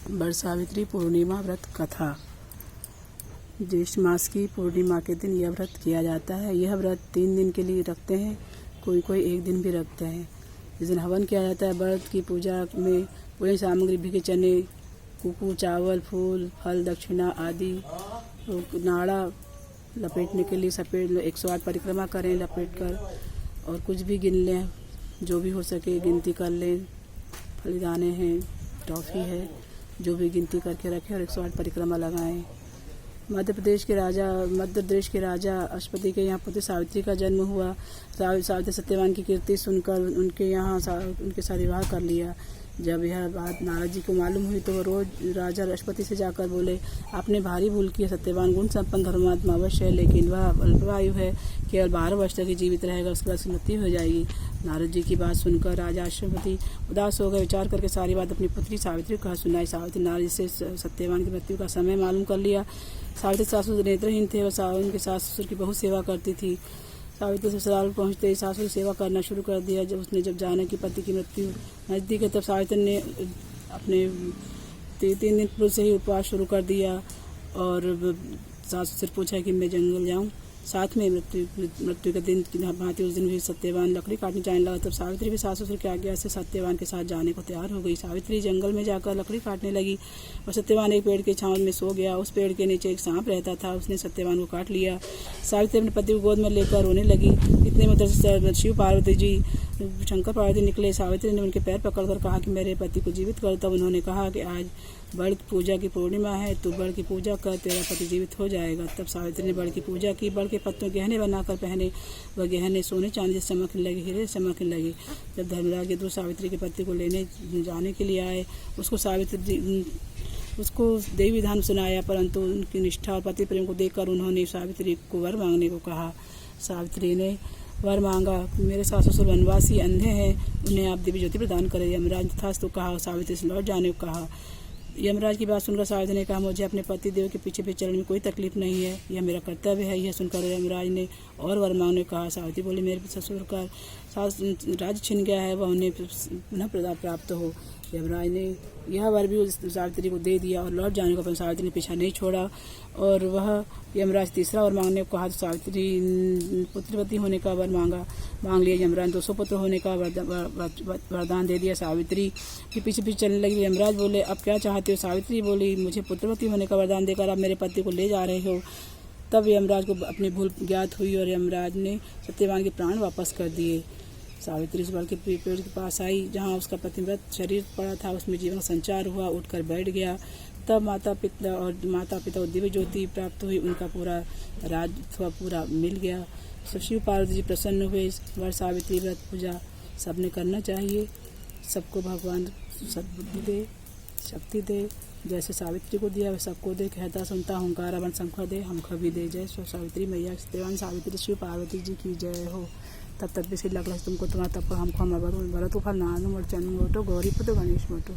वटसावित्री पूर्णिमा व्रत कथा। ज्येष्ठ मास की पूर्णिमा के दिन यह व्रत किया जाता है। यह व्रत 3 दिन के लिए रखते हैं, कोई कोई 1 दिन भी रखते हैं। इस दिन हवन किया जाता है। व्रत की पूजा में पूजन सामग्री भीगे चने, कुकू, चावल, फूल, फल, दक्षिणा आदि। नाड़ा लपेटने के लिए सफेद 108 परिक्रमा करें लपेट कर, और कुछ भी गिन लें, जो भी हो सके गिनती कर लें। फलिदाने हैं, टॉफ़ी है, जो भी गिनती करके रखें और 108 परिक्रमा लगाएं। मध्य प्रदेश के राजा अश्वपति के यहाँ पुत्री सावित्री का जन्म हुआ। सावित्री सत्यवान की कीर्ति सुनकर उनके यहाँ उनके साथ विवाह कर लिया। जब यह बात नारद जी को मालूम हुई तो वह रोज राजा अश्वपति से जाकर बोले, आपने भारी भूल की है। सत्यवान गुण संपन्न धर्मात्मा अवश्य है, लेकिन वह अल्पायु है, केवल 12 वर्ष तक ही जीवित रहेगा, उसके बाद उसकी मृत्यु हो जाएगी। नारद जी की बात सुनकर राजा अश्वपति उदास हो गए। विचार करके सारी बात अपनी पुत्री सावित्री को कहा सुनाई। सावित्री नारद जी से सत्यवान की मृत्यु का समय मालूम कर लिया। सावित्री सासु नेत्रहीन थे, वह उनके सास ससुर की बहुत सेवा करती थी। सावित्री ससुराल पहुंचते ही सासू की सेवा करना शुरू कर दिया। जब जाना कि पति की मृत्यु नज़दीक है, तब सावित्री ने अपने 3 दिन पूर्व से ही उपवास शुरू कर दिया और सासू से पूछा कि मैं जंगल जाऊं। साथ में मृत्यु के दिन भांति उस दिन भी सत्यवान लकड़ी काटने जाने लगा। तब सावित्री भी सासू की आज्ञा से सत्यवान के साथ जाने को तैयार हो गई। सावित्री जंगल में जाकर लकड़ी काटने लगी और सत्यवान एक पेड़ के छांव में सो गया। उस पेड़ के नीचे एक सांप रहता था, उसने सत्यवान को काट लिया। सावित्री अपने पति को गोद में लेकर रोने लगी। इतने में उधर शिव पार्वती जी शंकर पार्वती निकले। सावित्री ने उनके पैर पकड़कर कहा कि मेरे पति को जीवित कर। तब उन्होंने कहा कि आज बड़ पूजा की पूर्णिमा है, तो बड़ की पूजा कर, तेरा पति जीवित हो जाएगा। तब सावित्री ने बड़ की पूजा की। बड़ के पत्तों गहने बनाकर पहने। वह गहने सोने चांदी से चमकने लगे, हीरे से चमकने लगे। जब धर्मराज के दूत सावित्री के पति को लेने जाने के लिए आए, उसको देवी विधान सुनाया, परंतु उनकी निष्ठा और पति प्रेम को देखकर उन्होंने सावित्री को वर मांगने को कहा। सावित्री ने वर मांगा, मेरे सास ससुर वनवासी अंधे हैं, उन्हें आप देवी ज्योति प्रदान करें। यमराज तथास्तु कहा और सावित्री से लौट जाने को कहा। यमराज की बात सुनकर सावित्री ने कहा, मुझे अपने पति देव के पीछे चलने में कोई तकलीफ नहीं है, यह मेरा कर्तव्य है। यह सुनकर यमराज ने और वर मांगने को कहा। सावित्री बोली, मेरे ससुर का राज्य छिन गया है, वह उन्हें पुनः प्राप्त हो। यमराज ने यह वर भी सावित्री को दे दिया और लौट जाने को सावित्री ने पीछा नहीं छोड़ा। और वह यमराज तीसरा वर मांगने को कहा तो सावित्री पुत्रवती होने का वर मांग लिया। यमराज 200 पुत्र होने का वरदान दे दिया। सावित्री के पीछे पीछे चलने लगी। यमराज बोले, अब क्या चाहते हो? सावित्री बोली, मुझे पुत्रवती होने का वरदान देकर आप मेरे पति को ले जा रहे हो। तब यमराज को अपनी भूल ज्ञात हुई और यमराज ने सत्यवान के प्राण वापस कर दिए। सावित्री उस बड़ के पेड़ के पास आई, जहाँ उसका पतिव्रत शरीर पड़ा था, उसमें जीवन संचार हुआ, उठकर बैठ गया। तब माता पिता को दिव्य ज्योति प्राप्त हुई, उनका पूरा राज पूरा मिल गया। शिव पार्वती जी प्रसन्न हुए। वटसावित्री व्रत पूजा सबने करना चाहिए। सबको भगवान सद्बुद्धि दे, शक्ति दे, जैसे सावित्री को दिया वह सबको दे। कहता सुनता हुंकारा बन शंखा दे, हमको भी दे। जय सावित्री मैया सत्यवान सावित्री शिव पार्वती जी की जय हो। तब तक भी श्री लग तुमको तुम्हारा तब हमको हम भरत फल नानु मोटो गौरी पुत्र गणेश मोटो।